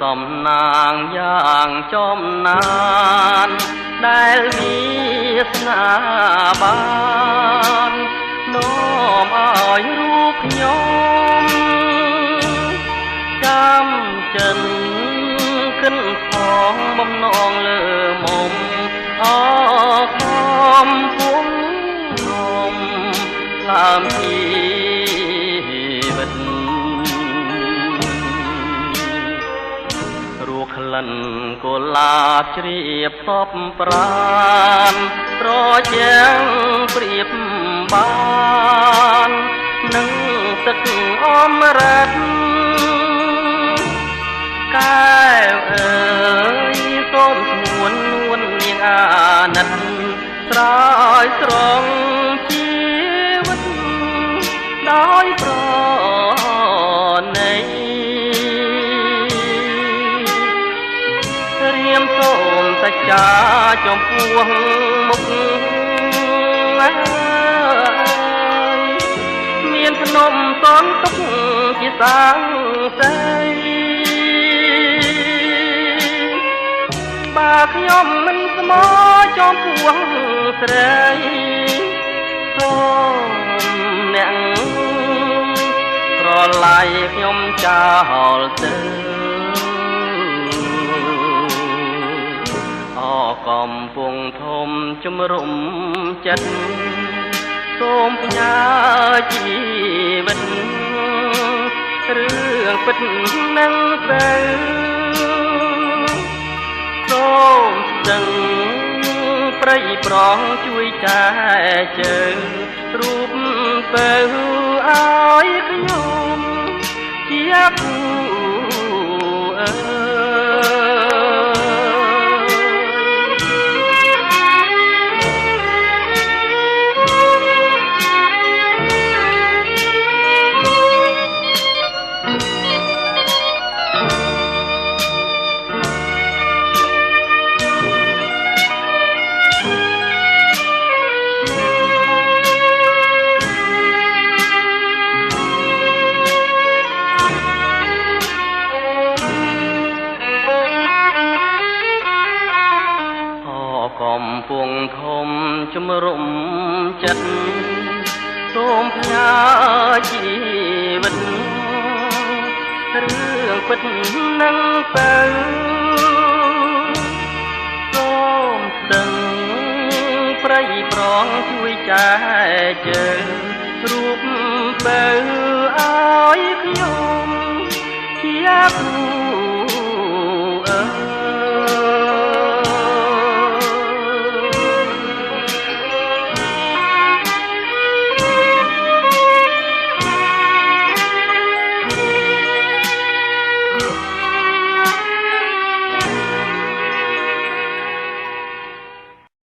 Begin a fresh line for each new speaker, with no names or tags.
សំណាងយ៉ាងចំណានដែលវាសនាបាននាំឲ្យរូបខ្ញុំចាំចិនគិនផងបំណងលើមុំអខំពុំខ្ញុំឡាមជីវិតរੂក្លិនកុលាបជ្រាបសពប្រានប្រចាំងព្រៀបបាននឹងទឹកអមរិតកែវអើយសូមស្មួននួននាងអាណិតស្រោចស្រង់ជីវិតដោយប្រណីរៀមសូមសច្ចាចំពោះមុខមានភ្នំតនទុកជាសាងសីបើខ្ញុំមិនស្មោចំពោះស្រីសូមអ្នកប្រឡាយខ្ញុំចោលទៅកំពុងធំជំរុំចិត្តសូមផ្ញើជីវិតរឿងពិតនឹងទៅសូមស្ទឹងព្រៃប្រងជួយចែជើងរូបទៅឲ្យខ្ញុំជាគូអើកំពុងធំជំរុំចិត្តសូមផ្ញើជីវិតរឿងពិតនឹងទៅសូមស្ទឹងព្រៃប្រងជួយចែជើងរូបទៅឲ្យខ្ញុំជាគូ